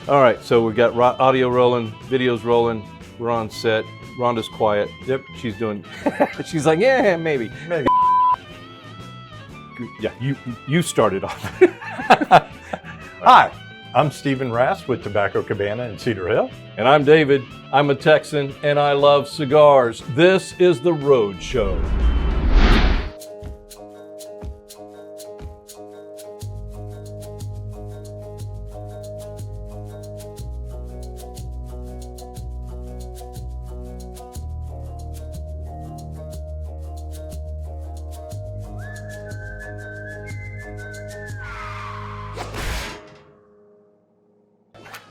All right, so we've got audio rolling, videos rolling. We're on set. Rhonda's quiet. Yep. She's doing. She's like, yeah, maybe. Maybe. Yeah, you started off. Hi, I'm Stephen Rast with Tobacco Cabana in Cedar Hill. And I'm David. I'm a Texan, and I love cigars. This is the Roadshow.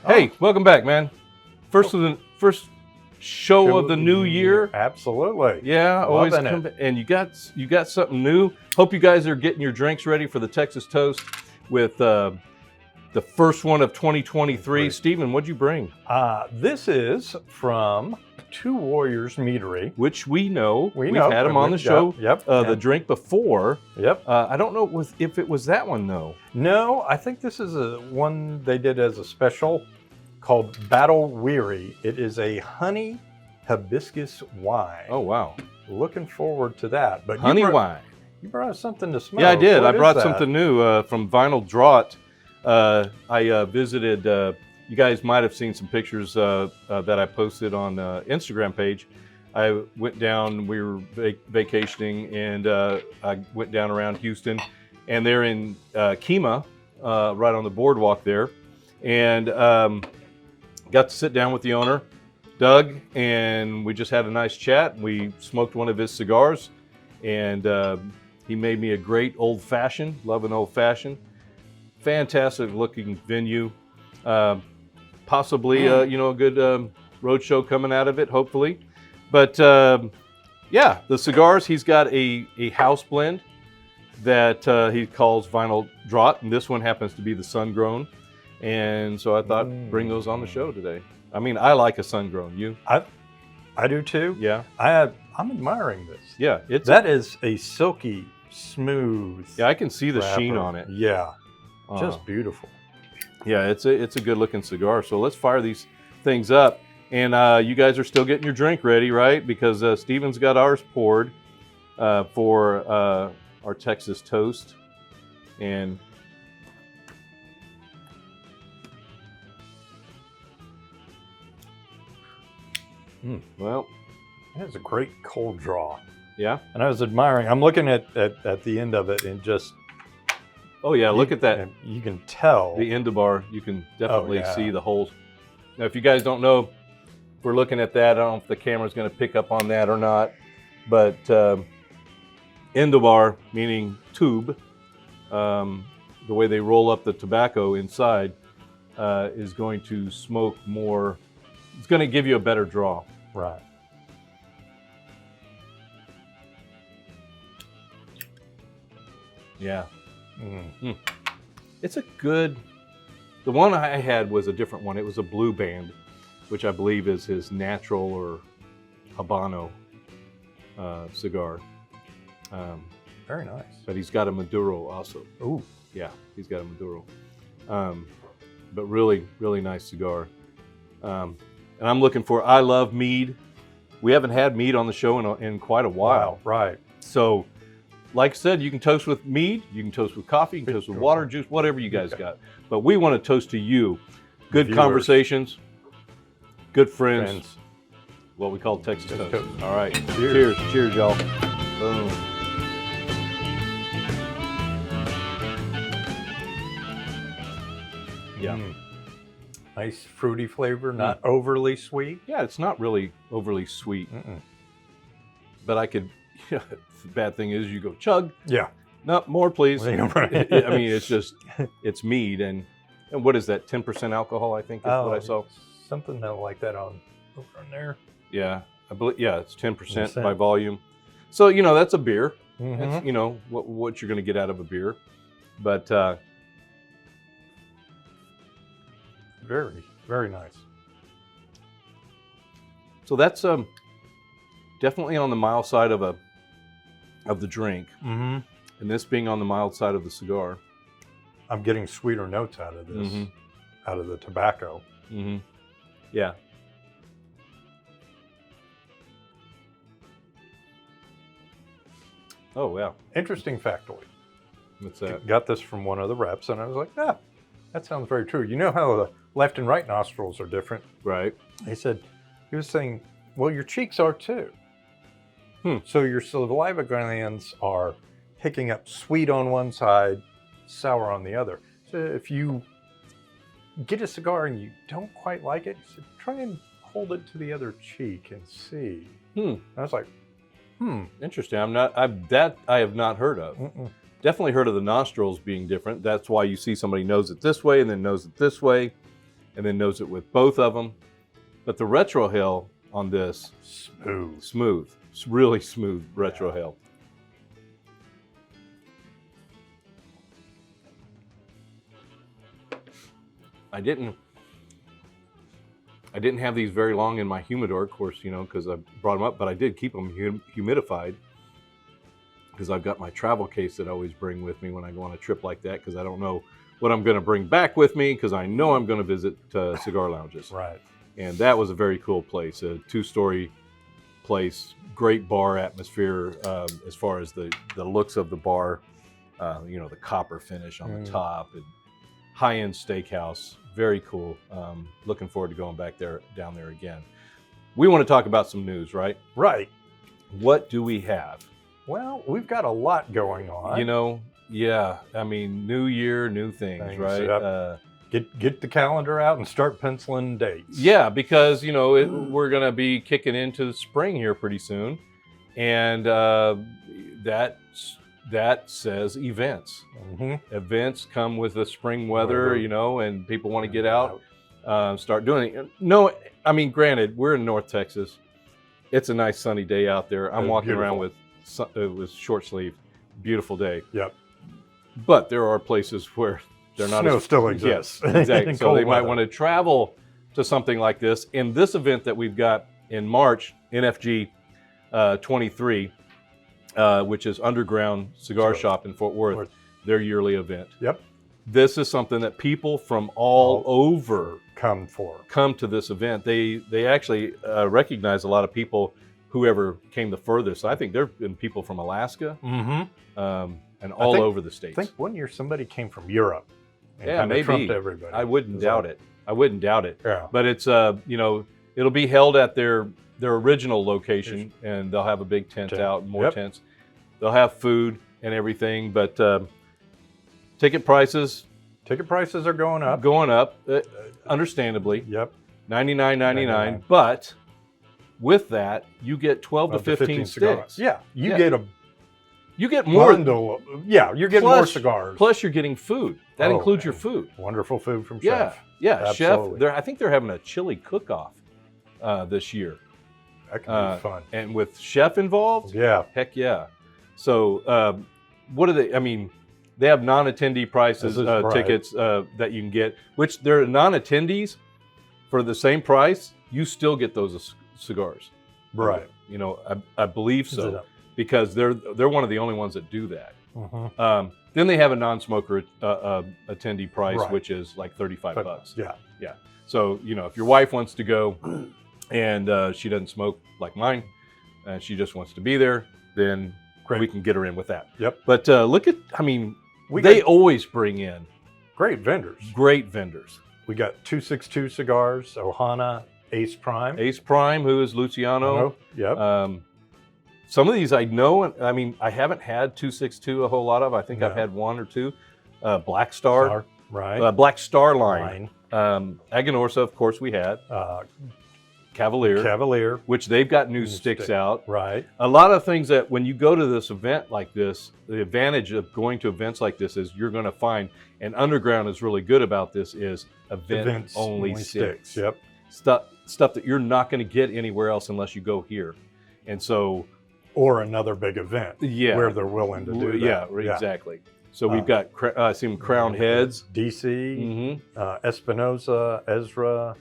Hey, welcome back, man. First show of the new year. Absolutely. Yeah, always Loving come it. back. And you got something new. Hope you guys are getting your drinks ready for the Texas Toast with the first one of 2023. Great. Stephen, what'd you bring? This is from Two Warriors Meadery. Which we know. We've had them on the show. Yep. The drink before. Yep. I don't know if it was that one though. No, I think this is a one they did as a special called Battle Weary. It is a honey hibiscus wine. Oh wow. Looking forward to that. But Honey wine. You brought us something to smell. Yeah, I did. What I brought is that? something new from Vinyl Draught. I visited, you guys might have seen some pictures that I posted on Instagram page. I went down, we were vacationing, and I went down around Houston, and they're in Kemah, right on the boardwalk there, and got to sit down with the owner, Doug, and we just had a nice chat. We smoked one of his cigars, and he made me a great old-fashioned, love an old-fashioned. Fantastic looking venue. Possibly, a good road show coming out of it, hopefully. But yeah, the cigars, he's got a house blend that he calls Vinyl Draught, and this one happens to be the sun-grown. And so I thought, bring those on the show today. I mean, I like a sun-grown. You? I do too. Yeah. I'm admiring this. Yeah. That is a silky, smooth. Yeah, I can see the wrapper. sheen on it. Yeah. Just beautiful. Yeah, it's a good looking cigar. So let's fire these things up. And you guys are still getting your drink ready, right? Because Steven's got ours poured for our Texas Toast. And well, It's a great cold draw. yeah. And I was admiring, I'm looking at the end of it and just. Oh yeah, look at that. and you can tell. The end bar, you can definitely yeah. see the holes. Now, if you guys don't know, if we're looking at that, I don't know if the camera's going to pick up on that or not, but end bar, meaning tube, the way they roll up the tobacco inside is going to smoke more. It's going to give you a better draw. Right. Yeah. It's a good. The one I had was a different one. It was a blue band, which I believe is his natural or Habano cigar. Very nice. But he's got a Maduro also. Ooh. Yeah, he's got a Maduro. But really, really nice cigar. And I'm looking for. I love mead. We haven't had mead on the show in quite a while. Wow. Right. So, like I said, you can toast with mead, you can toast with coffee, you can toast with water, juice, whatever you guys got. But we want to toast to you. Good Viewers. Conversations, good friends, what we call Texas Toast. All right. Cheers. Cheers, y'all. Boom. Yeah. Nice fruity flavor, not overly sweet. Yeah, it's not really overly sweet. But I could, the bad thing is you go chug. Yeah. No, more please. Right. I mean, it's just, it's mead. And what is that, 10% alcohol, I think is what I saw. Something like that over on there. Yeah, I believe, yeah, it's 10% by volume. So, that's a beer. That's, what you're going to get out of a beer. But very, very nice. So that's definitely on the mild side of the drink. And this being on the mild side of the cigar. I'm getting sweeter notes out of this. out of the tobacco. Mm-hmm. Yeah. Oh, wow. Interesting factoid. What's that? Got this from one of the reps, and I was like, yeah, that sounds very true. You know how the left and right nostrils are different? Right. He was saying, well, your cheeks are too. So your saliva glands are picking up sweet on one side, sour on the other. So if you get a cigar and you don't quite like it, you should try and hold it to the other cheek and see. And I was like, Interesting. I have not heard of. Definitely heard of the nostrils being different. That's why you see somebody nose it this way and then nose it this way and then nose it with both of them. But the retrohale on this, smooth. It's really smooth retrohale. I didn't have these very long in my humidor, of course, you know, because I brought them up, but I did keep them humidified because I've got my travel case that I always bring with me when I go on a trip like that, because I don't know what I'm going to bring back with me, because I know I'm going to visit cigar lounges. Right. And that was a very cool place, a 2-story place, great bar atmosphere as far as the looks of the bar, you know, the copper finish on the top, and high-end steakhouse. Very cool. Looking forward to going back down there again. We want to talk about some news, right? Right. What do we have? Well, we've got a lot going on. You know, yeah. I mean, new year, new things, right? Yep. Get the calendar out and start penciling dates. Yeah, because, you know, we're going to be kicking into the spring here pretty soon. And that says events. Events come with the spring weather, you know, and people want to get out, start doing it. No, I mean, granted, we're in North Texas. It's a nice sunny day out there. I'm walking around with short sleeve. Beautiful day. Yep. But there are places where they're not. Snow still exists. Yes, exactly. So they might want to travel to something like this. In this event that we've got in March, NFG 23, which is Underground Cigar Shop in Fort Worth, their yearly event. Yep. This is something that people from all over come to this event. They actually recognize a lot of people, whoever came the furthest. I think there have been people from Alaska and all over the states. I think one year somebody came from Europe. And maybe. Trumped everybody. I wouldn't doubt it. I wouldn't doubt it. Yeah. But it's you know, it'll be held at their original location, and they'll have a big tent out, more tents. They'll have food and everything, but ticket prices are going up. Understandably. Yep. $99.99. But with that, you get 12 to 15 sticks. Yeah. You get more. You're getting more cigars. Plus, you're getting food. That includes your food. Wonderful food from Chef. Yeah, Chef. I think they're having a chili cook-off this year. That can be fun. And with Chef involved? Yeah. Heck yeah. So what do they, I mean, they have non-attendee prices, tickets that you can get, which they're non-attendees for the same price. You still get those cigars. Right. You know, I believe so, because they're one of the only ones that do that. Then they have a non-smoker attendee price, which is like $35. Yeah. Yeah. So, you know, if your wife wants to go and she doesn't smoke like mine, and she just wants to be there, then we can get her in with that. Yep. But look at, I mean, they always bring in great vendors. We got 262 Cigars, Ohana, Ace Prime, who is Luciano. Yep. Some of these I know. I mean, I haven't had 262 a whole lot of. I think I've had one or two. Black Star, Black Star line. Aganorsa, of course, we had. Cavalier, which they've got new sticks out. Right. A lot of things that when you go to this event like this, the advantage of going to events like this is you're going to find, and Underground is really good about this, is event-only sticks. Yep. Stuff that you're not going to get anywhere else unless you go here. And so... Or another big event where they're willing to do that. Yeah, exactly. So we've got some Crown Heads. DC, Espinosa, Ezra.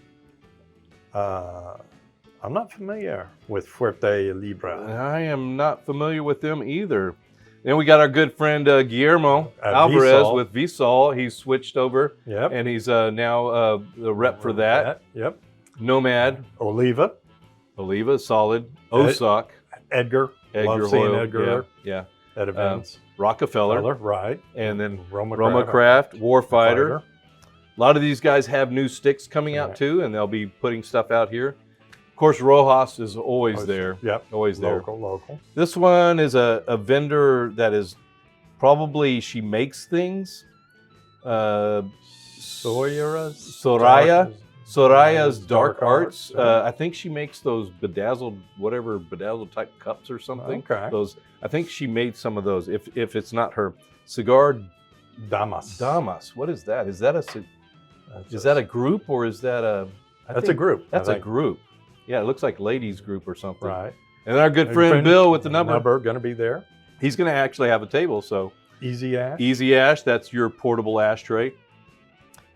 I'm not familiar with Fuerte Libra. I am not familiar with them either. Then we got our good friend Guillermo Alvarez with Visol. He's switched over, and he's now the rep for that. Yep. Nomad. Oliva, solid. Osak. Edgar. Love seeing Edgar. Yeah. At events. Rockefeller. Right. And then Roma Craft, Warfighter. A lot of these guys have new sticks coming out too, and they'll be putting stuff out here. Of course, Rojas is always there. Yep. Always there. Local. This one is a vendor that is probably, she makes things. Soraya's Dark Arts. I think she makes those bedazzled type cups or something. Okay. Those, I think she made some of those. If it's not her, Cigar Damas. What is that? Is that a group or is that a? That's a group. That's a group. Yeah, it looks like ladies group or something. Right. And our good friend Bill with the number going to be there. He's going to actually have a table. So Easy Ash. Easy Ash. That's your portable ashtray.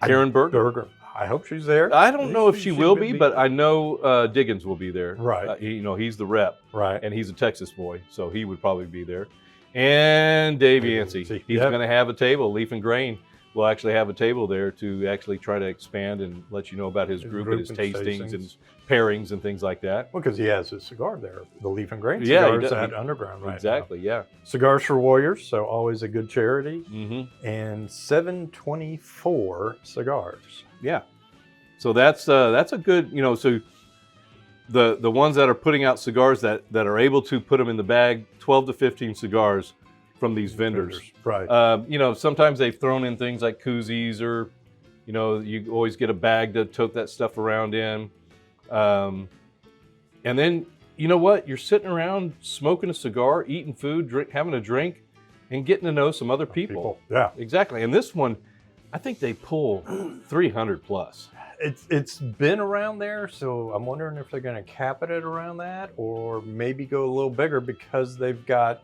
Karen Berger. I hope she's there. I don't know if she will be, but I know Diggins will be there. Right. He's the rep. Right. And he's a Texas boy, so he would probably be there. And Dave Yancey. He's going to have a table. Leaf and Grain will actually have a table there to actually try to expand and let you know about his group and his tastings and his pairings and things like that. Well, because he has his cigar there, the Leaf and Grain cigars at Underground right exactly, now. Yeah. Cigars for Warriors, so always a good charity. Mm-hmm. And 724 cigars. Yeah. So that's a good, so the ones that are putting out cigars that are able to put them in the bag, 12 to 15 cigars from these vendors. Right. Sometimes they've thrown in things like koozies or, you always get a bag to tote that stuff around in. And then, you know what? You're sitting around smoking a cigar, eating food, having a drink, and getting to know some other people. Yeah. Exactly. And this one, I think they pull 300 plus. It's been around there, so I'm wondering if they're going to cap it at around that or maybe go a little bigger because they've got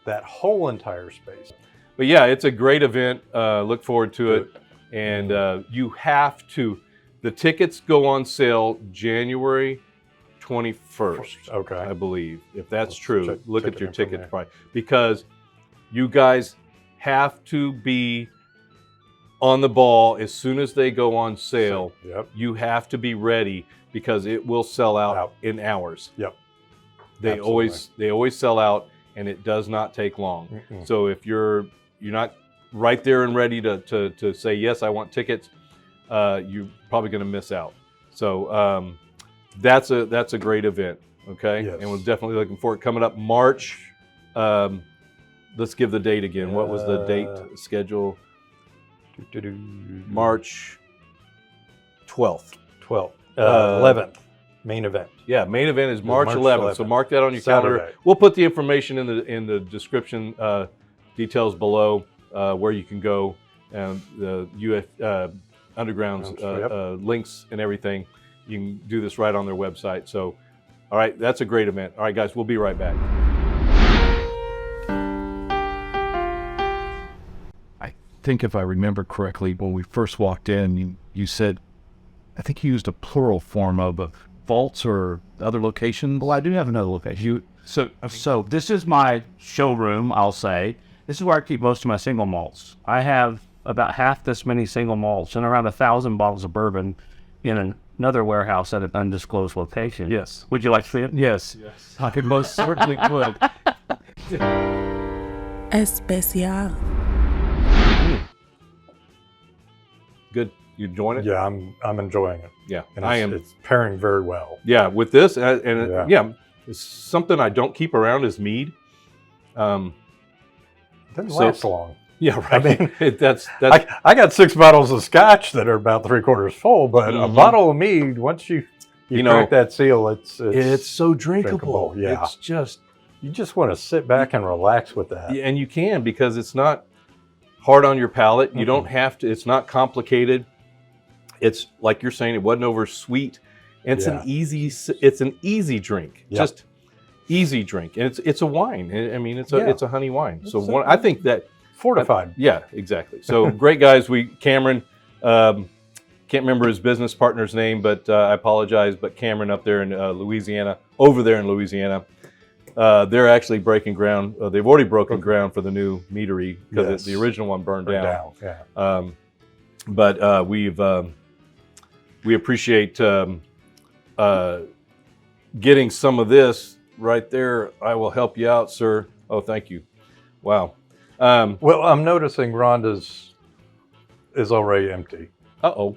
that whole entire space. But yeah, it's a great event. Look forward to it. And you have to, the tickets go on sale January 21st, okay, I believe. If that's true, look at your ticket price. Because you guys have to be on the ball as soon as they go on sale. Yep. You have to be ready because it will sell out in hours. Yep. They always sell out, and it does not take long. So if you're not right there and ready to say yes, I want tickets, you're probably going to miss out. So that's a great event. Okay. Yes. And we're definitely looking forward. Coming up March. Let's give the date again. What was the date schedule? March 12th. 11th, main event. Yeah, main event is March 11th. So mark that on your Saturday. calendar. We'll put the information in the description details below where you can go and the Underground's links and everything. You can do this right on their website. So, all right, that's a great event. All right, guys, we'll be right back. I think if I remember correctly, when we first walked in, you said, I think you used a plural form of vaults or other locations. Well, I do have another location. So this is my showroom, I'll say. This is where I keep most of my single malts. I have about half this many single malts and around 1,000 bottles of bourbon in another warehouse at an undisclosed location. Yes. Would you like to see it? Yes. I could most certainly would. Especiale. Good. You enjoying it? Yeah, I'm enjoying it. Yeah, and I am. It's pairing very well. Yeah, with this it's something I don't keep around is mead. Doesn't last long. Yeah, right. I mean, that's. I got 6 bottles of scotch that are about 3/4 full, but a bottle of mead, once you crack that seal, it's so drinkable. Yeah, it's just you just want to sit back and relax with that. Yeah, and you can because it's not hard on your palate. You don't have to. It's not complicated. It's like you're saying. It wasn't over sweet. It's an easy. It's an easy drink. Yep. Just easy drink, and it's a wine. I mean, it's a honey wine. I think that fortified. Yeah, exactly. So great guys. Cameron. Can't remember his business partner's name, but I apologize. But Cameron up there in Louisiana, over there in Louisiana, They're actually breaking ground. They've already broken ground for the new meadery because the original one burned down. Yeah. But we appreciate getting some of this right there. I will help you out, sir. Oh, thank you. Wow. Well, I'm noticing Rhonda's is already empty. Uh-oh.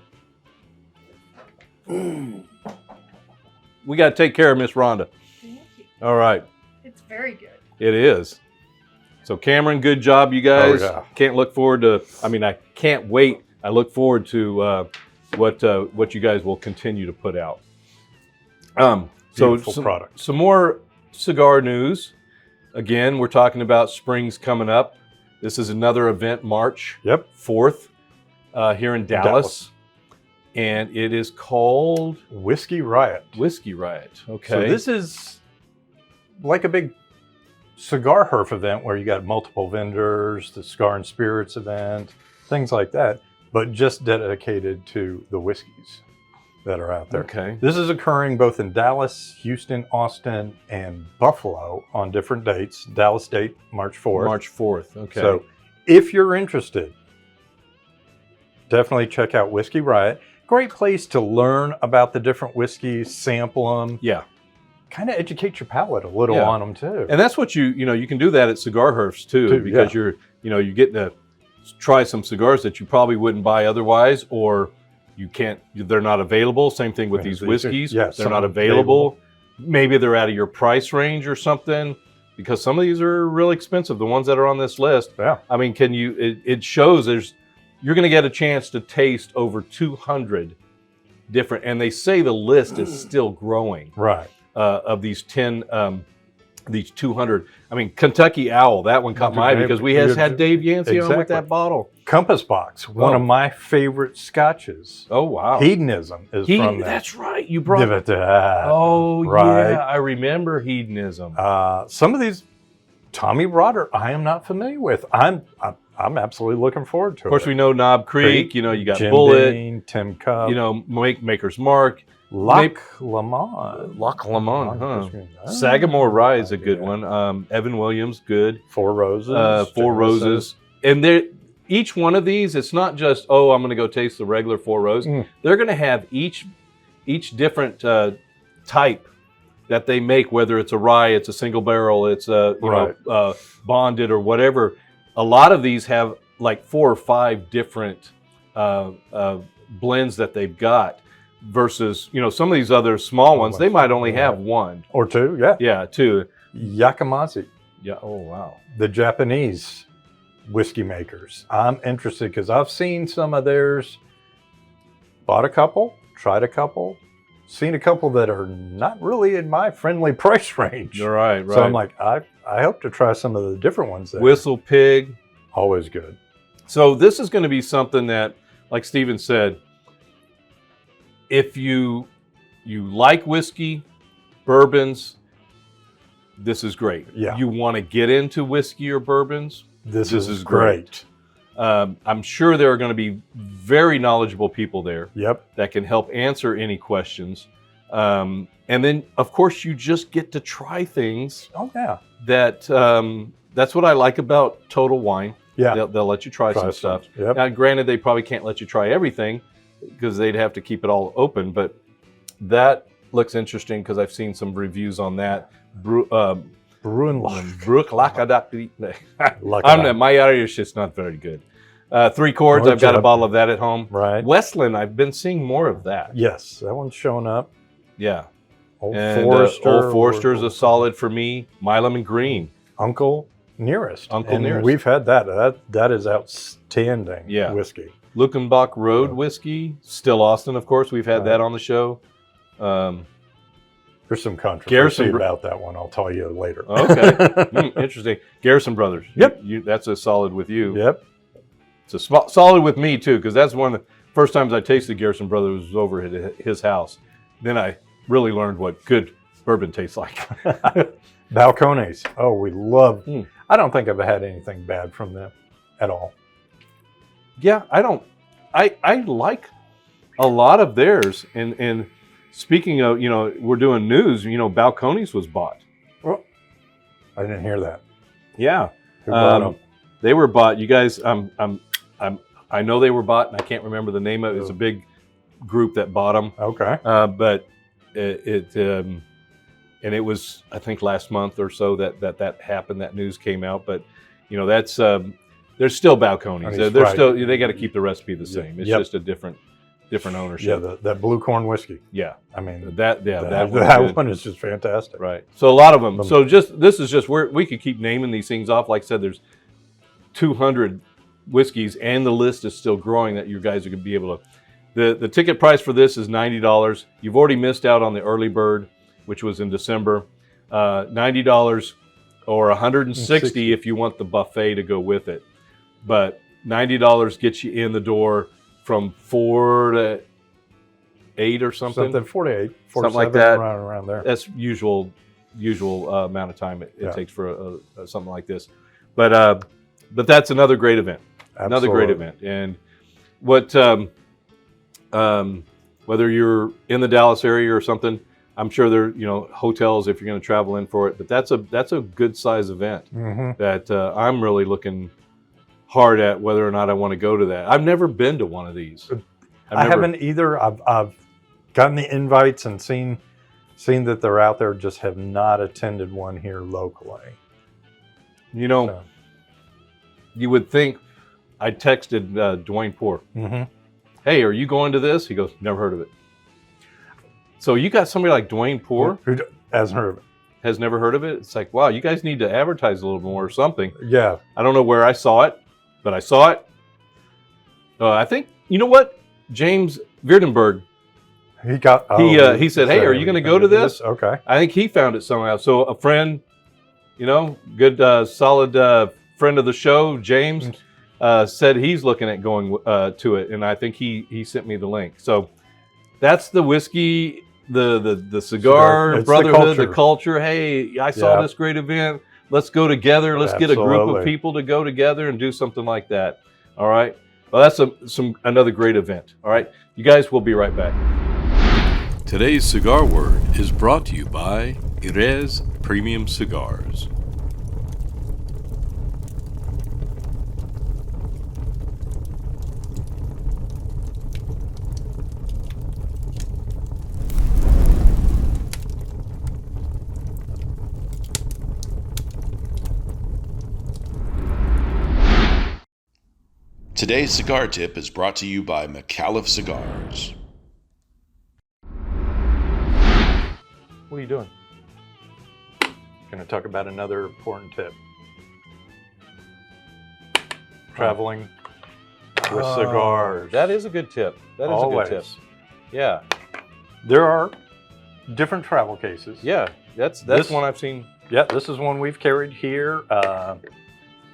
We got to take care of Miss Rhonda. Thank you. All right. It's very good. It is. So Cameron, good job, you guys. Oh, yeah. Can't look forward to, I can't wait. I look forward to what you guys will continue to put out. Beautiful product. Some more cigar news. Again, we're talking about spring's coming up. This is another event, March 4th, here in Dallas. And it is called Whiskey Riot. Whiskey Riot. Okay. So this is like a big cigar herf event where you got multiple vendors, the Cigar and Spirits event, things like that, but just dedicated to the whiskeys that are out there. Okay. This is occurring both in Dallas, Houston, Austin, and Buffalo on different dates. Dallas date, March 4th. March 4th. Okay. So if you're interested, definitely check out Whiskey Riot. Great place to learn about the different whiskeys, sample them. Yeah. Kind of educate your palate a little on them too. And that's what you can do that at cigar herfs too, because you're getting to try some cigars that you probably wouldn't buy otherwise, or they're not available. Same thing with these whiskeys. They're not available. Maybe they're out of your price range or something, because some of these are really expensive, the ones that are on this list. Yeah. I mean, it shows you're going to get a chance to taste over 200 different, and they say the list is still growing. Right. Of these 200. I mean, Kentucky Owl, that one caught my eye because we had Dave Yancey on with that bottle. Compass Box, one of my favorite scotches. Oh, wow. Hedonism is from that. That's right. You brought Give it to that. Oh, right. Yeah. I remember Hedonism. Some of these, Tommy Broder, I am not familiar with. I'm absolutely looking forward to it. Of course, we know Knob Creek. You got Jim Bullet. Beam, Tim Cup. Maker's Mark. Lac Lamont. Lac Lamont, huh? Sagamore Rye is a good one. Evan Williams, good. Four Roses. Four Roses. And each one of these, it's not just, I'm going to go taste the regular Four Rose. They're going to have each different type that they make, whether it's a rye, it's a single barrel, it's bonded or whatever. A lot of these have like 4 or 5 different blends that they've got. Versus, some of these other small ones, they might only have 1 or 2. Yeah, yeah, 2. Yakamazi. Yeah. Oh, wow. The Japanese whiskey makers. I'm interested because I've seen some of theirs. Bought a couple, tried a couple, seen a couple that are not really in my friendly price range. Right. So I'm like, I hope to try some of the different ones there. Whistle Pig, always good. So this is going to be something that, like Steven said, if you like whiskey, bourbons, this is great. Yeah. You want to get into whiskey or bourbons, this is great. I'm sure there are going to be very knowledgeable people there. Yep. That can help answer any questions. And then, of course, you just get to try things. Oh, yeah. That's what I like about Total Wine. Yeah. They'll let you try some stuff. Yep. Now, granted, they probably can't let you try everything, because they'd have to keep it all open, but that looks interesting because I've seen some reviews on that. My Irish is not very good. 3 Chords, I've got a bottle of that at home. Right. Westland, I've been seeing more of that. Yes, that one's showing up. Yeah. Old Forester. Forester's a solid for me. Milam and Green. Uncle Nearest. Nearest. We've had that. That is outstanding whiskey. Luckenbach Road whiskey, still Austin, of course. We've had that on the show. There's some controversy about that one. I'll tell you later. Okay, interesting. Garrison Brothers. Yep, that's a solid with you. Yep, it's a solid with me too, because that's one of the first times I tasted Garrison Brothers was over at his house. Then I really learned what good bourbon tastes like. Balcones. Oh, we love. I don't think I've had anything bad from them at all. Yeah, I like a lot of theirs. And speaking of, we're doing news, Balcones was bought. Well, I didn't hear that. Yeah. Who bought them? They were bought. You guys, I know they were bought, and I can't remember the name of it. It was a big group that bought them. Okay. But and it was, I think, last month or so that happened. That news came out. But that's they're still Balcones. They're still, they got to keep the recipe the same. It's just a different ownership. Yeah, that blue corn whiskey. Yeah. I mean, that one is just fantastic. Right. So a lot of them. So this is just where we could keep naming these things off. Like I said, there's 200 whiskeys, and the list is still growing that you guys are going to be able to. The ticket price for this is $90. You've already missed out on the early bird, which was in December. $90 or $160 if you want the buffet to go with it. But $90 gets you in the door from 4 to 8 or something. 4 to 8, 4 something to 7, like that. around there. That's usual amount of time it takes for something like this. But that's another great event. Absolutely. Another great event. And what whether you're in the Dallas area or something, I'm sure there hotels if you're going to travel in for it. But that's a good size event that I'm really looking hard at whether or not I want to go to that. I've never been to one of these. I haven't either. I've gotten the invites and seen that they're out there, just have not attended one here locally. You would think. I texted Dwayne Poor. Hey, are you going to this? He goes, never heard of it. So you got somebody like Dwayne Poor who hasn't heard of it. Has never heard of it. It's like, wow, you guys need to advertise a little more or something. Yeah. I don't know where I saw it, but I saw it. I think, you know what? James Vierdenberg. He said, hey, are you going to go to this? Okay. I think he found it somehow. So a friend, good, solid friend of the show, James, said he's looking at going to it. And I think he sent me the link. So that's the whiskey, the cigar brotherhood, the culture. Hey, I saw this great event. Let's go together. Let's get a group of people to go together and do something like that. All right. Well, that's another great event. All right. You guys, we'll be right back. Today's Cigar Word is brought to you by Erez Premium Cigars. Today's Cigar Tip is brought to you by Micallef Cigars. What are you doing? Going to talk about another important tip. Traveling with cigars. That is a good tip. That is Always. a good tip. Yeah. There are different travel cases. Yeah. That's one I've seen. Yeah, this is one we've carried here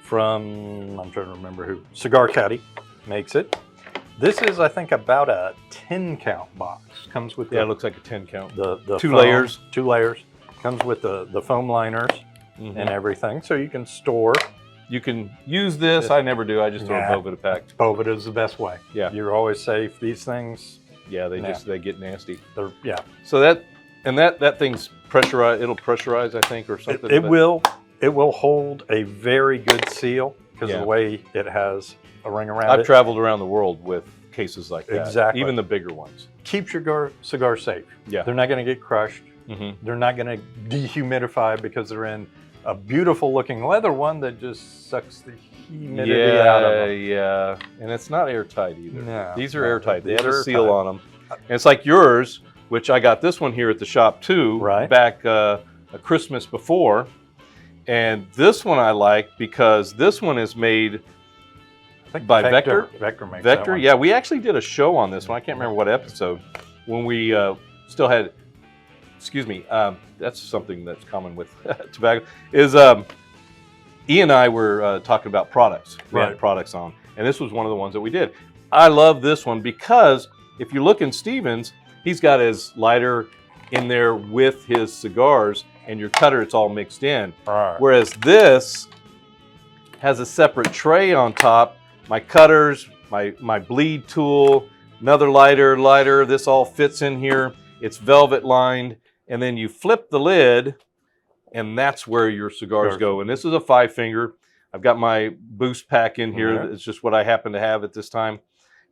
from, I'm trying to remember who, Cigar Caddy makes it. This is, I think, about a 10 count box. Comes with it looks like a 10 count. The two foam, layers. 2 layers. Comes with the foam liners and everything, so you can store. You can use this. I never do. I just throw a Bovita pack. Bovita is the best way. Yeah. You're always safe. These things. Yeah, they get nasty. Yeah. So that thing's pressurized. It'll pressurize, I think, or something. It will hold a very good seal because of the way it has a ring around it. I've traveled around the world with cases like that. Exactly. Even the bigger ones. Keeps your cigar safe. Yeah. They're not going to get crushed. They're not going to dehumidify because they're in a beautiful looking leather one that just sucks the humidity out of them. Yeah, and it's not airtight either. No, these are airtight. They have a seal on them. And it's like yours, which I got this one here at the shop too, back a Christmas before. And this one I like because this one is made by Vector. Vector makes Vector, that one. yeah. We actually did a show on this one. I can't remember what episode. When we still had, excuse me, that's something that's common with tobacco, is E and I were talking about products. We had products on. And this was one of the ones that we did. I love this one because if you look in Stevens, he's got his lighter in there with his cigars, and your cutter, it's all mixed in. Whereas this has a separate tray on top. My cutters, my bleed tool, another lighter, this all fits in here. It's velvet lined, and then you flip the lid, and that's where your cigars go. And this is a 5-finger. I've got my boost pack in here. Mhm. It's just what I happen to have at this time.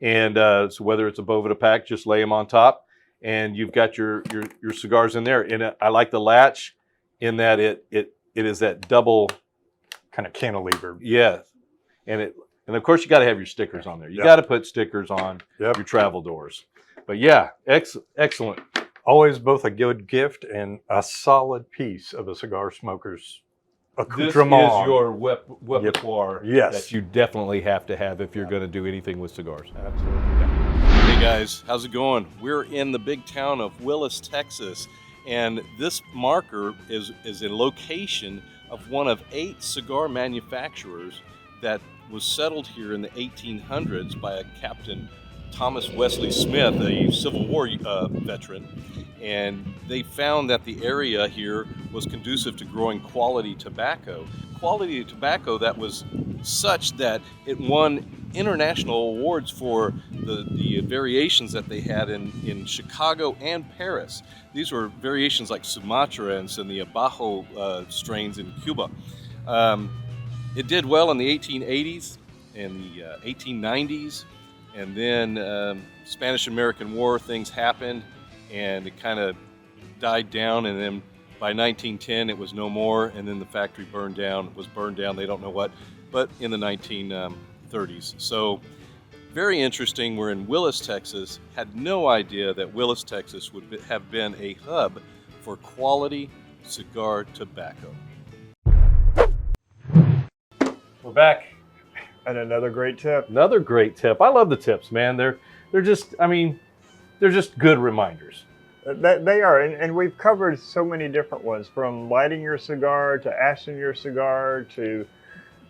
And so whether it's a Boveda pack, just lay them on top, and you've got your cigars in there. And I like the latch in that it is that double Kind of cantilever. yes, and of course you got to have your stickers on there. You Yep. got to put stickers on Yep. your travel doors. But yeah, excellent. Always both a good gift and a solid piece of a cigar smoker's This accoutrement. is your repertoire Yes. that you definitely have to have if you're going to do anything with cigars. Absolutely. Hey guys, how's it going? We're in the big town of Willis, Texas, and this marker is a location of one of 8 cigar manufacturers that was settled here in the 1800s by a Captain Thomas Wesley Smith, a Civil War veteran, and they found that the area here was conducive to growing quality tobacco. Quality tobacco that was such that it won international awards for the variations that they had in Chicago and Paris. These were variations like Sumatrans and the Abajo strains in Cuba. It did well in the 1880s and the 1890s, and then Spanish-American War, things happened, and it kind of died down, and then by 1910 it was no more, and then the factory burned down, they don't know what, but in the 1930s. So very interesting. We're in Willis, Texas. Had no idea that Willis, Texas would have been a hub for quality cigar tobacco. We're back. And another great tip. Another great tip. I love the tips, man. They're just, I mean, they're just good reminders. They are, and we've covered so many different ones, from lighting your cigar to ashing your cigar to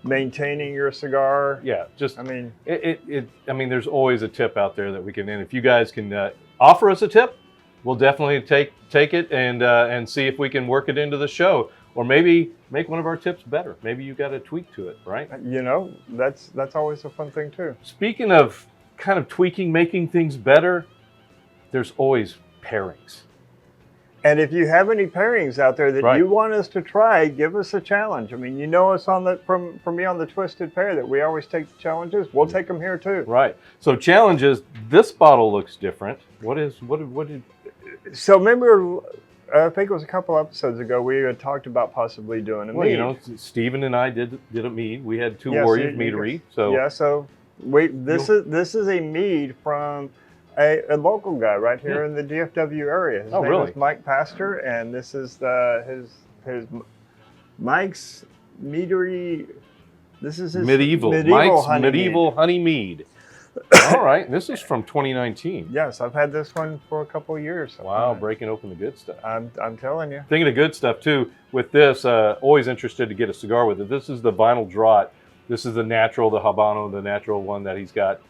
maintaining your cigar. Yeah, just I mean, I mean, there's always a tip out there that we can. And if you guys can offer us a tip, we'll definitely take it and see if we can work it into the show, or maybe make one of our tips better. Maybe you got a tweak to it, right? you know, that's always a fun thing too. Speaking of kind of tweaking, making things better, there's always pairings. And if you have any pairings out there that Right. you want us to try, give us a challenge. I mean, you know us on the from me on the Twisted Pair that we always take the challenges. We'll take them here too. Right. So challenges. This bottle looks different. What did? So remember, I think it was a couple episodes ago we had talked about possibly doing a Well, mead. you know, Stephen and I did a mead. We had Two Yes, Warriors you Meadery. So yeah, so this is a mead from a local guy right here in the DFW area. His name really? is Mike Pastor, and this is his Mike's Meadery. This is his medieval Mike's honey medieval mead. honey mead. All right, this is from 2019. Yes, I've had this one for a couple of years. Wow, breaking open the good stuff. I'm telling you. Thinking of good stuff too. With this, always interested to get a cigar with it. This is the Vinyl Draught. This is the natural, the Habano, the natural one that he's got.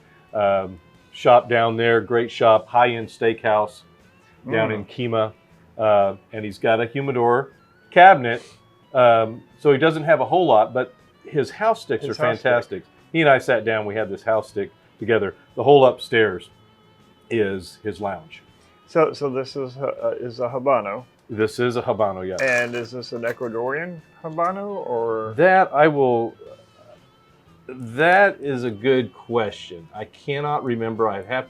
Shop down there, great shop, high-end steakhouse down in Kemah, and he's got a humidor cabinet. So he doesn't have a whole lot, but his house sticks are fantastic. He and I sat down. We had this house stick together. The whole upstairs is his lounge. So this is a Habano. This is a Habano, yes. And is this an Ecuadorian Habano or? That is a good question. I cannot remember. I'd have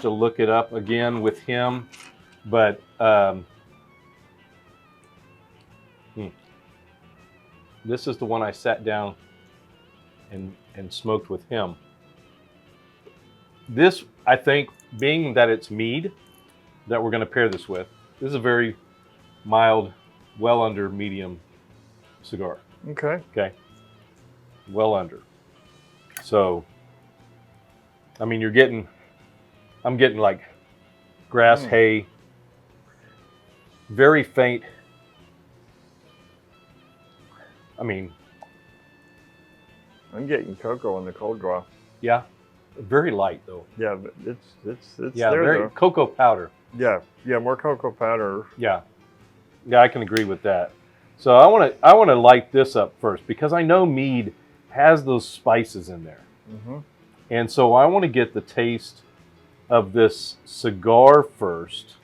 to look it up again with him, but this is the one I sat down and smoked with him. This, I think, being that it's mead that we're going to pair this with, this is a very mild, well under medium cigar. Okay. Okay. Well under. So, I mean, I'm getting like grass, hay, very faint. I mean, I'm getting cocoa in the cold draw. yeah, very light though. Yeah, but it's Yeah, there very though. cocoa powder. Yeah, more cocoa powder. Yeah, I can agree with that. So I want to light this up first because I know mead has those spices in there. Mm-hmm. And so I want to get the taste of this cigar first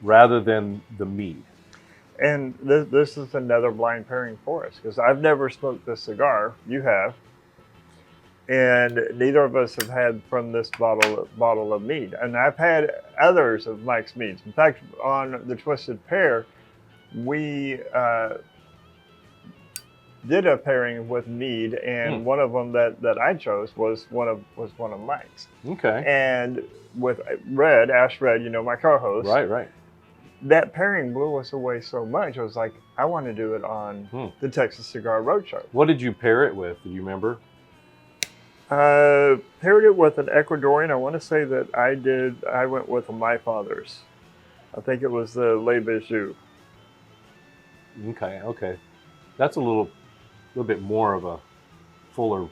rather than the mead. And this is another blind pairing for us because I've never smoked this cigar. You have. And neither of us have had from this bottle of mead. And I've had others of Mike's meads. In fact, on the Twisted Pair, we did a pairing with mead, and one of them that I chose was one of Mike's. Okay. And with Red, Ash Red, you know, my co-host. Right. That pairing blew us away so much. I was like, I want to do it on the Texas Cigar Roadshow. What did you pair it with? Do you remember? Paired it with an Ecuadorian. I want to say that I went with my father's. I think it was the Le Bijou. Okay. That's a little bit more of a fuller.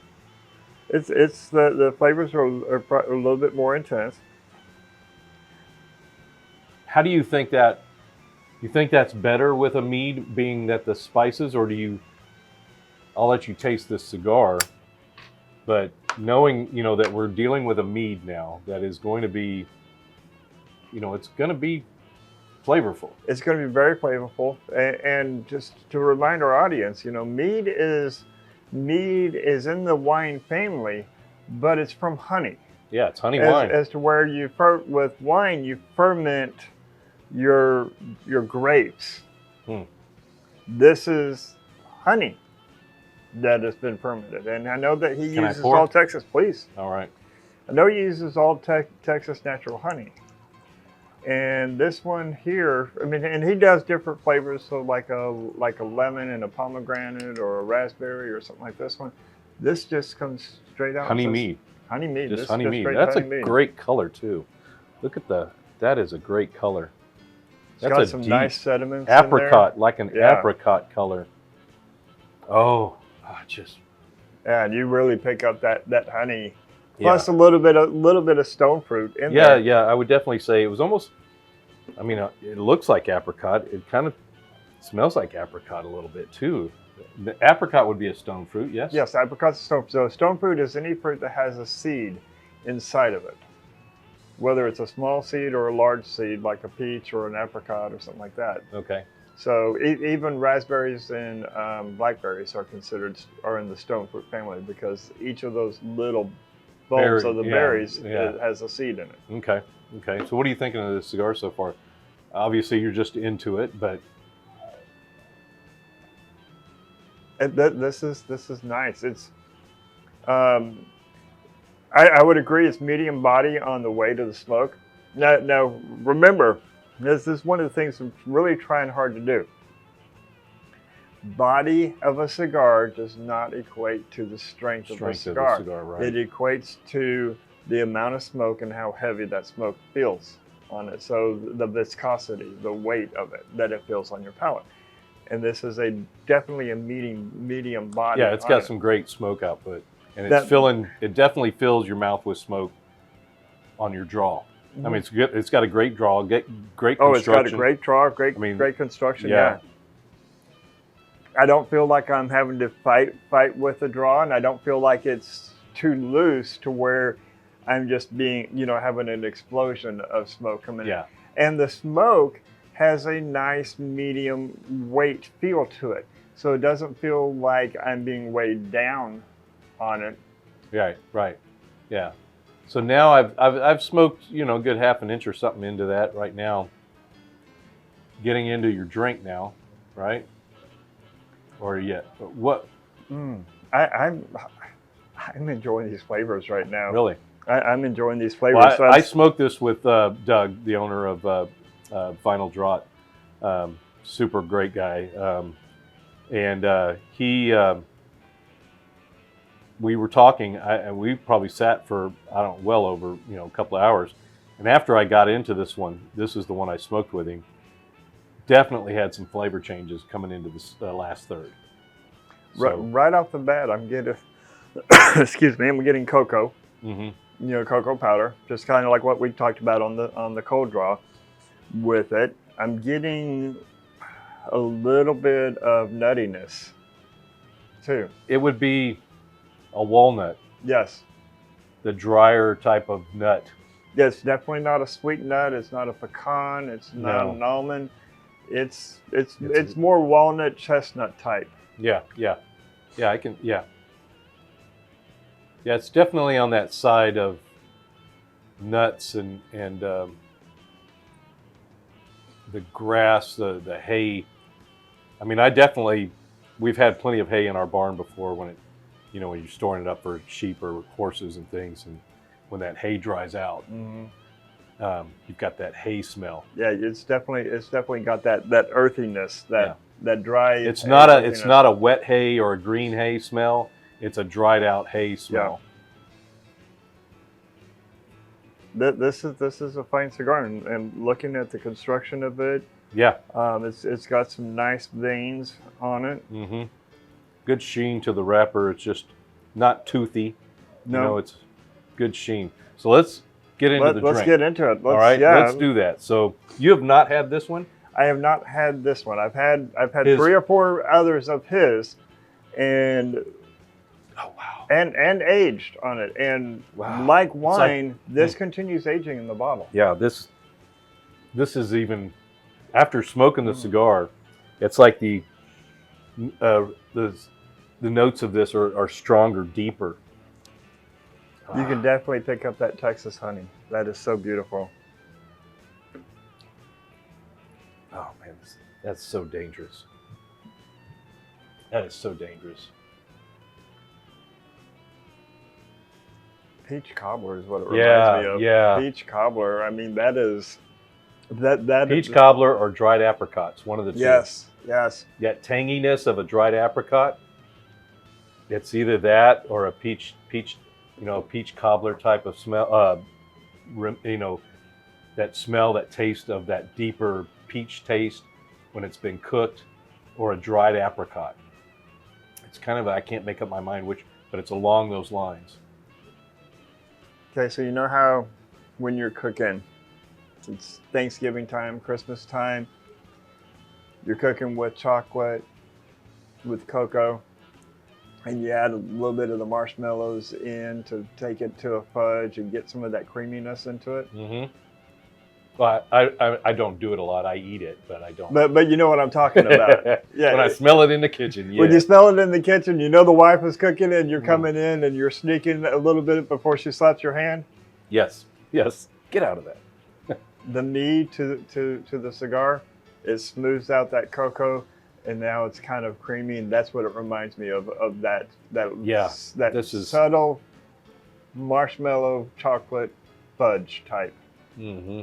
It's the flavors are a little bit more intense. How do you think that? You think that's better with a mead, being that the spices, or do you? I'll let you taste this cigar, but knowing that we're dealing with a mead now that is going to be, it's going to be flavorful. It's going to be very flavorful, and just to remind our audience, mead is in the wine family, but it's from honey. Yeah, it's honey wine. As to where with wine you ferment your grapes. This is honey that has been fermented, and I know that he uses all Texas. Please. All right. I know he uses all Texas natural honey. And this one here, and he does different flavors, so like a lemon and a pomegranate or a raspberry or something like this one. This just comes straight out. Honey mead. Honey mead. Just honey mead. That's a great color too. Look at that is a great color. It's got some nice sediments. Apricot, like an apricot color. Oh, just. Yeah, and you really pick up that honey. Plus a little bit of stone fruit in there. Yeah, I would definitely say it was almost, it looks like apricot. It kind of smells like apricot a little bit too. The apricot would be a stone fruit, yes? Yes, apricot's a stone fruit. So stone fruit is any fruit that has a seed inside of it. Whether it's a small seed or a large seed, like a peach or an apricot or something like that. Okay. So even raspberries and blackberries are in the stone fruit family because each of those little bulbs of the berries has a seed in it. Okay. So what are you thinking of this cigar so far? Obviously, you're just into it, but this is nice. It's I would agree it's medium body on the way to the smoke. Now remember, this is one of the things I'm really trying hard to do. Body of a cigar does not equate to the strength of the cigar. Right. It equates to the amount of smoke and how heavy that smoke feels on it. So the viscosity, the weight of it that it feels on your palate. And this is definitely a medium body. Yeah, it's got some great smoke output, and it definitely fills your mouth with smoke on your draw. It's good. It's got a great draw, great construction. Oh, it's got a great draw, great construction. Yeah. I don't feel like I'm having to fight with the draw, and I don't feel like it's too loose to where I'm just being, having an explosion of smoke coming in. And the smoke has a nice medium weight feel to it, so it doesn't feel like I'm being weighed down on it. Right. Yeah. So now I've smoked, a good half an inch or something into that right now. Getting into your drink now, right? Or yet? What? I'm enjoying these flavors right now. Really? I'm enjoying these flavors. Well, I smoked this with Doug, the owner of Vinyl Draught. Super great guy. And we were talking, and we probably sat for, well over, a couple of hours. And after I got into this one, this is the one I smoked with him, definitely had some flavor changes coming into this last third. So, right off the bat, I'm getting, I'm getting cocoa. Cocoa powder, just kind of like what we talked about on the cold draw. With it, I'm getting a little bit of nuttiness too. It would be a walnut. Yes. The drier type of nut. Yeah, it's definitely not a sweet nut. It's not a pecan. It's not an almond. It's more walnut chestnut type. Yeah. I can. Yeah. It's definitely on that side of nuts and the grass, the hay. I mean, we've had plenty of hay in our barn before when when you're storing it up for sheep or horses and things, and when that hay dries out, you've got that hay smell. Yeah, it's definitely got that earthiness, that dry. It's not a wet hay or a green hay smell. It's a dried out hay smell. Yeah. This is a fine cigar, and looking at the construction of it, it's got some nice veins on it. Mm-hmm. Good sheen to the wrapper. It's just not toothy. No, it's good sheen. So let's get into the drink. Let's get into it. All right, let's do that. So you have not had this one? I have not had this one. I've had 3 or 4 others of his, and and aged on it. And like wine, this continues aging in the bottle. Yeah, this is even after smoking the cigar. It's like the notes of this are stronger, deeper. You can definitely pick up that Texas honey. That is so beautiful. Oh man, that's so dangerous. That is so dangerous. Peach cobbler is what it reminds me of. Yeah. Peach cobbler. I mean, that is peach cobbler or dried apricots. One of the two. Yes. That tanginess of a dried apricot. It's either that or a peach cobbler type of smell. That smell, that taste of that deeper peach taste when it's been cooked, or a dried apricot. It's kind of I can't make up my mind which, but it's along those lines. Okay, so you know how when you're cooking, it's Thanksgiving time, Christmas time, you're cooking with chocolate, with cocoa, and you add a little bit of the marshmallows in to take it to a fudge and get some of that creaminess into it. Mm-hmm. Well, I don't do it a lot. I eat it, but I don't. But you know what I'm talking about. Yeah. When I smell it in the kitchen, yeah. When you smell it in the kitchen, you know the wife is cooking and you're coming in and you're sneaking a little bit before she slaps your hand. Yes. Get out of that. The mead to the cigar, it smooths out that cocoa, and now it's kind of creamy, and that's what it reminds me of that this is subtle marshmallow chocolate fudge type. Mm-hmm.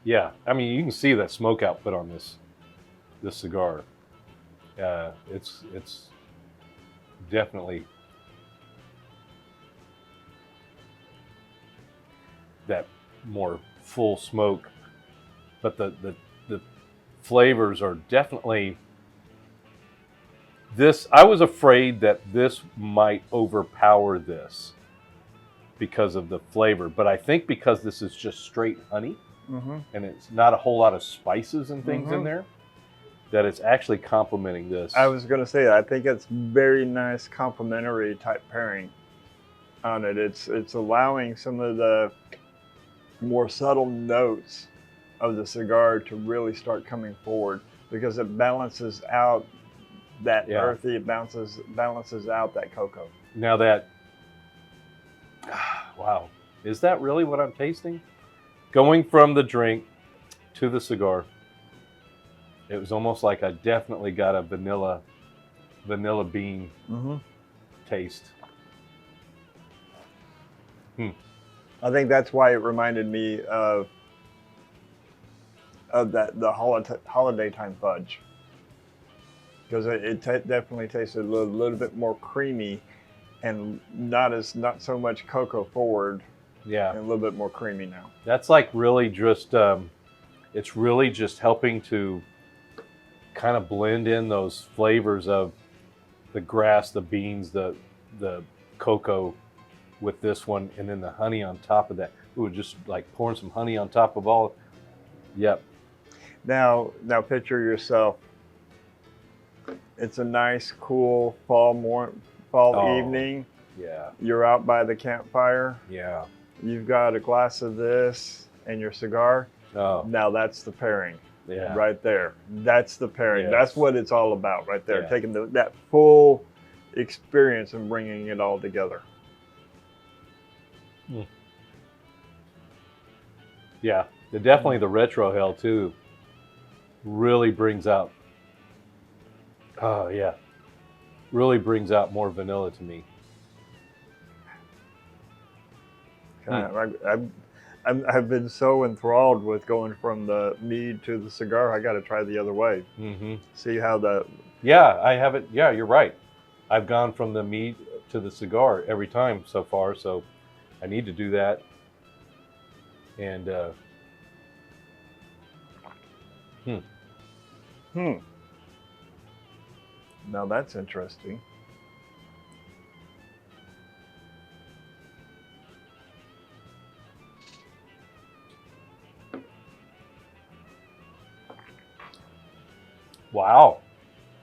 Yeah, I mean, you can see that smoke output on this cigar. It's definitely that more full smoke, but the flavors are definitely this. I was afraid that this might overpower this because of the flavor, but I think because this is just straight honey, and it's not a whole lot of spices and things in there, that it's actually complementing this. I was going to say, I think it's very nice complementary type pairing on it. It's allowing some of the more subtle notes of the cigar to really start coming forward, because it balances out that earthy, it balances out that cocoa. Now that, wow, is that really what I'm tasting? Going from the drink to the cigar, it was almost like I definitely got a vanilla bean taste. I think that's why it reminded me of the holiday time fudge, because it definitely tasted a little bit more creamy, and not so much cocoa forward. Yeah, and a little bit more creamy now. That's like really just it's really just helping to kind of blend in those flavors of the grass, the beans, the cocoa with this one, and then the honey on top of that. Ooh, just like pouring some honey on top of all. Yep. Now picture yourself. It's a nice, cool fall evening. Yeah. You're out by the campfire. Yeah. you've got a glass of this and your cigar. Oh, Now that's the pairing. yeah. Right there. That's the pairing. Yes. That's what it's all about right there. Yeah. Taking that full experience and bringing it all together. Yeah, definitely the retro hell too really brings out, really brings out more vanilla to me. I've been so enthralled with going from the mead to the cigar. I got to try the other way. Mm-hmm. See how the... Yeah, I haven't. Yeah, you're right. I've gone from the mead to the cigar every time so far, so I need to do that. And Now that's interesting. wow.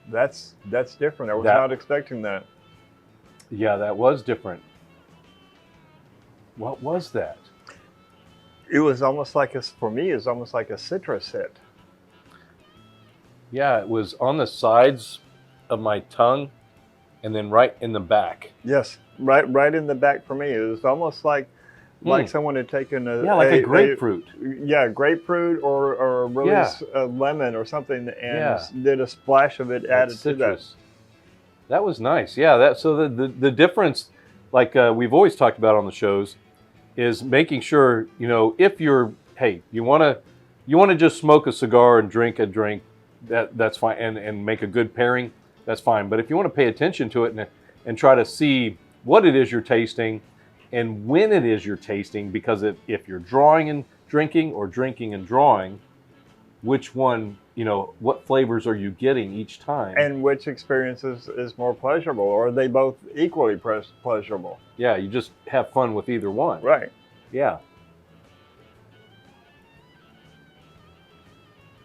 That's different. I was That- not expecting that. Yeah, that was different. What was that? It was almost like for me, it's almost like a citrus hit. Yeah, it was on the sides of my tongue and then right in the back. Yes, right in the back for me. It was almost like someone had taken a grapefruit. Grapefruit or a really lemon or something and did a splash of it added to that. That was nice. Yeah, so the difference, like we've always talked about on the shows, is making sure, if you're, you want to just smoke a cigar and drink a drink, that's fine, and make a good pairing, that's fine. But if you want to pay attention to it and try to see what it is you're tasting and when it is you're tasting, because if you're drawing and drinking or drinking and drawing, which one, what flavors are you getting each time? And which experience is more pleasurable, or are they both equally pleasurable? Yeah, you just have fun with either one. Right. Yeah.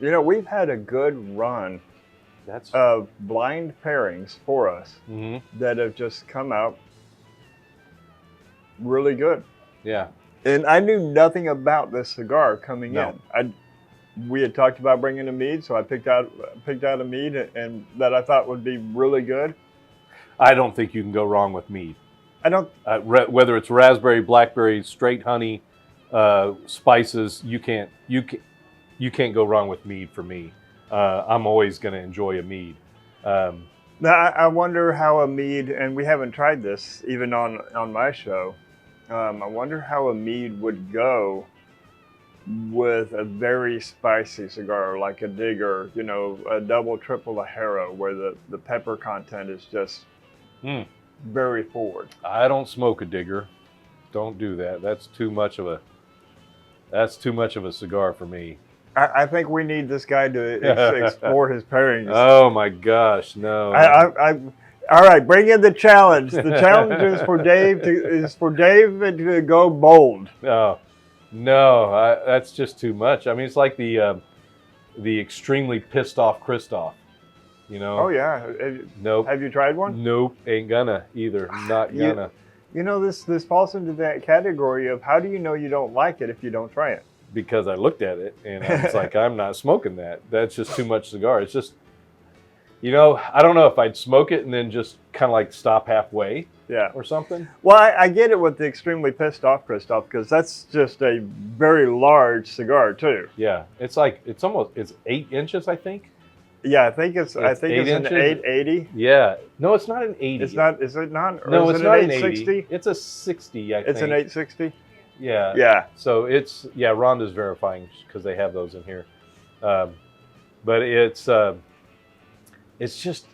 We've had a good run of blind pairings for us that have just come out really good. Yeah. And I knew nothing about this cigar coming in. We had talked about bringing a mead, so I picked out a mead and that I thought would be really good. I don't think you can go wrong with mead. I don't. Whether it's raspberry, blackberry, straight honey, spices, you can't go wrong with mead for me. I'm always going to enjoy a mead. Now I wonder how a mead, and we haven't tried this even on my show. I wonder how a mead would go with a very spicy cigar like a Digger, a double, triple Ajero, where the pepper content is just very forward. I don't smoke a Digger. Don't do that. That's too much of a cigar for me. I think we need this guy to explore his pairings. Oh my gosh, no. All right, bring in the challenge. The challenge is for Dave to go bold. Oh, no, that's just too much. I mean, it's like the extremely pissed off Christoph. Oh yeah. Nope. Have you tried one? Nope, ain't gonna either. Not gonna. This falls into that category of how do you know you don't like it if you don't try it? Because I looked at it and I was like, I'm not smoking that. That's just too much cigar. It's just, I don't know if I'd smoke it and then just kind of like stop halfway or something. Well, I get it with the extremely pissed off Christoph, because that's just a very large cigar too. Yeah, it's 8 inches, I think. Yeah, I think it's an 880. Yeah, no, it's not an 80. It's not. Is it not? Or No, is it's it not an an 860? 80. It's a 60. I think it's an 860. Yeah. Yeah. So Rhonda's verifying because they have those in here, but it's just.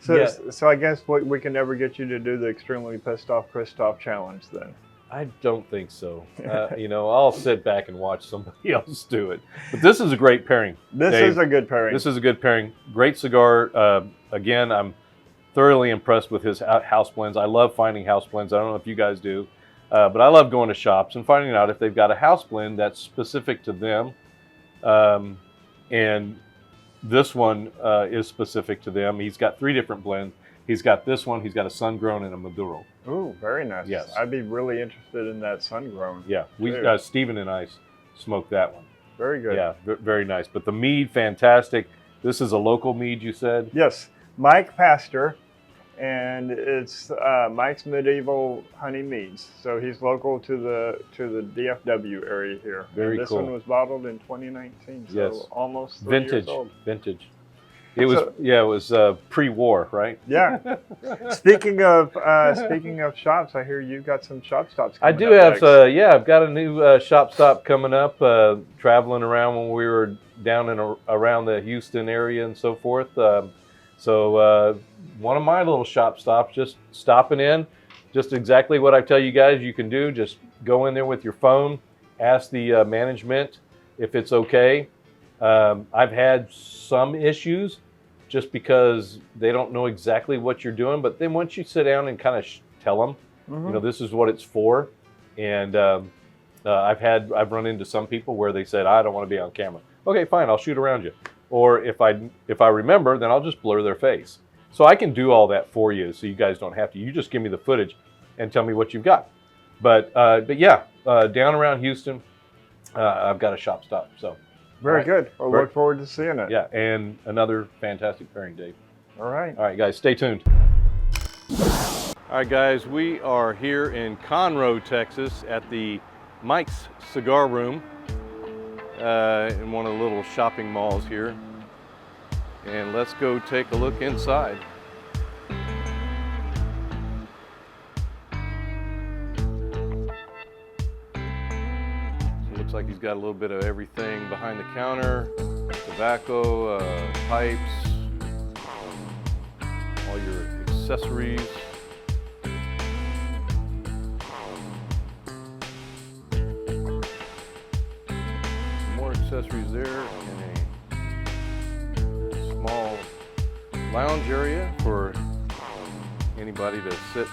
So I guess we can never get you to do the extremely pissed off Christoph challenge then. I don't think so. I'll sit back and watch somebody else do it. But this is a great pairing. This Dave. is a good pairing. This is a good pairing. Great cigar. Again, I'm thoroughly impressed with his house blends. I love finding house blends. I don't know if you guys do, but I love going to shops and finding out if they've got a house blend that's specific to them. And this one is specific to them. He's got 3 different blends. He's got this one. He's got a sun-grown and a Maduro. Ooh, very nice. Yes. I'd be really interested in that sun-grown. Yeah, Stephen and I smoked that one. Very good. Yeah, very nice. But the mead, fantastic. This is a local mead, you said? Yes, Mike Pastor, and it's Mike's Medieval Honey Meads. So he's local to the DFW area here. Very and this cool. one was bottled in 2019, so Yes. almost 3 years Vintage, old. vintage. It was it was pre-war, right? Yeah. Speaking of shops, I hear you got some shop stops I coming do up have, next. I've got a new shop stop coming up. Traveling around when we were down in around the Houston area and so forth. So one of my little shop stops, just stopping in, just exactly what I tell you guys you can do. Just go in there with your phone, ask the management if it's okay. I've had some issues just because they don't know exactly what you're doing, but then once you sit down and kind of tell them, you know, this is what it's for. And I've run into some people where they said, I don't want to be on camera. Okay, fine, I'll shoot around you. Or if I remember, then I'll just blur their face. So I can do all that for you, so you guys don't have to. You just give me the footage and tell me what you've got. But yeah, down around Houston, I've got a shop stop. So Very good. We'll look forward to seeing it. yeah, and another fantastic pairing, Dave. All right. All right, guys, stay tuned. All right, guys, we are here in Conroe, Texas, at the Mike's Cigar Room in one of the little shopping malls here. And let's go take a look inside. Looks like he's got a little bit of everything behind the counter. Tobacco, pipes, all your accessories. Some more accessories there, and a small lounge area for anybody to sit.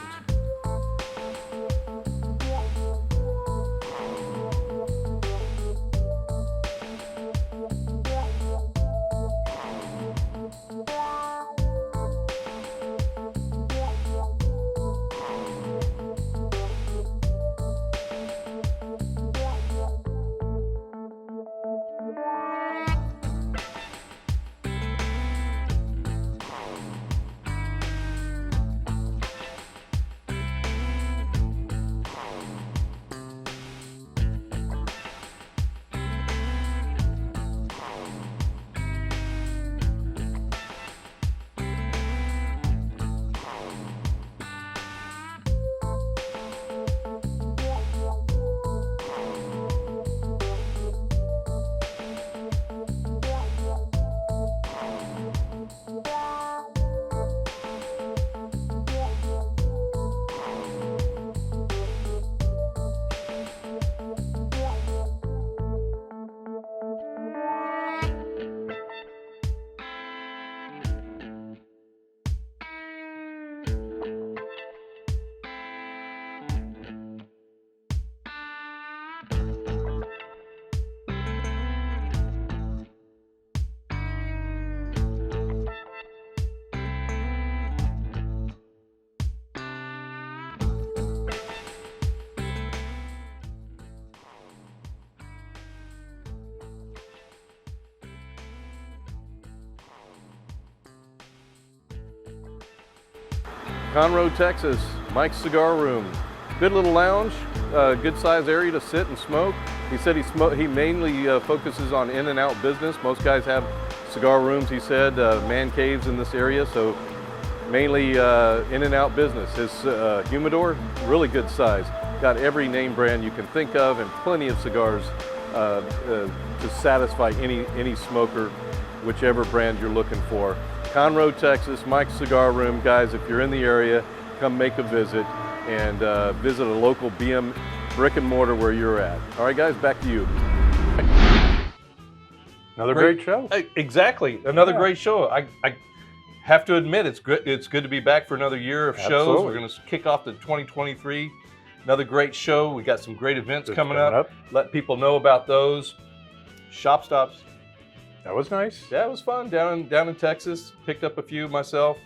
Conroe, Texas, Mike's Cigar Room. Good little lounge, good size area to sit and smoke. He said he mainly focuses on in and out business. Most guys have cigar rooms, he said, man caves in this area, so mainly in and out business. His humidor, really good size. Got every name brand you can think of and plenty of cigars to satisfy any smoker, whichever brand you're looking for. Conroe, Texas, Mike's Cigar Room. Guys, if you're in the area, come make a visit and visit a local BM brick and mortar where you're at. All right, guys, back to you. Another great show. Exactly, another great show. I have to admit, it's good. It's good to be back for another year of shows. Absolutely. We're going to kick off the 2023. Another great show. We got some great events coming up. Let people know about those. Shop stops. That was nice. Yeah, it was fun down in Texas. Picked up a few myself.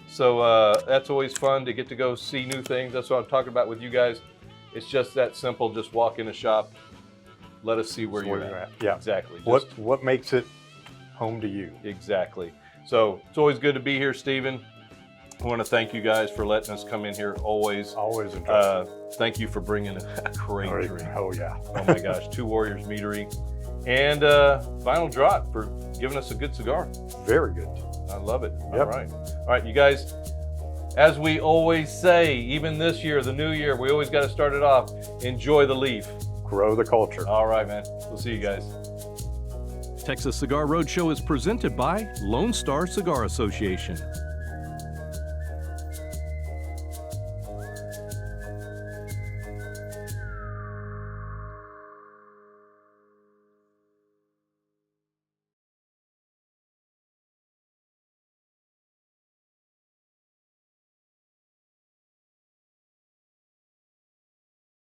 So that's always fun to get to go see new things. That's what I'm talking about with you guys. It's just that simple. Just walk in a shop. Let us see where you're at. Yeah, exactly. What makes it home to you? Exactly. So it's always good to be here, Stephen. I want to thank you guys for letting us come in here. Always enjoy. Thank you for bringing a great drink. Oh yeah. Oh my gosh, Two Warriors Meadery, and Vinyl Draught for giving us a good cigar. Very good. I love it. Yep. All right, you guys. As we always say, even this year, the new year, we always got to start it off. Enjoy the leaf. Grow the culture. All right, man. We'll see you guys. Texas Cigar Roadshow is presented by Lone Star Cigar Association.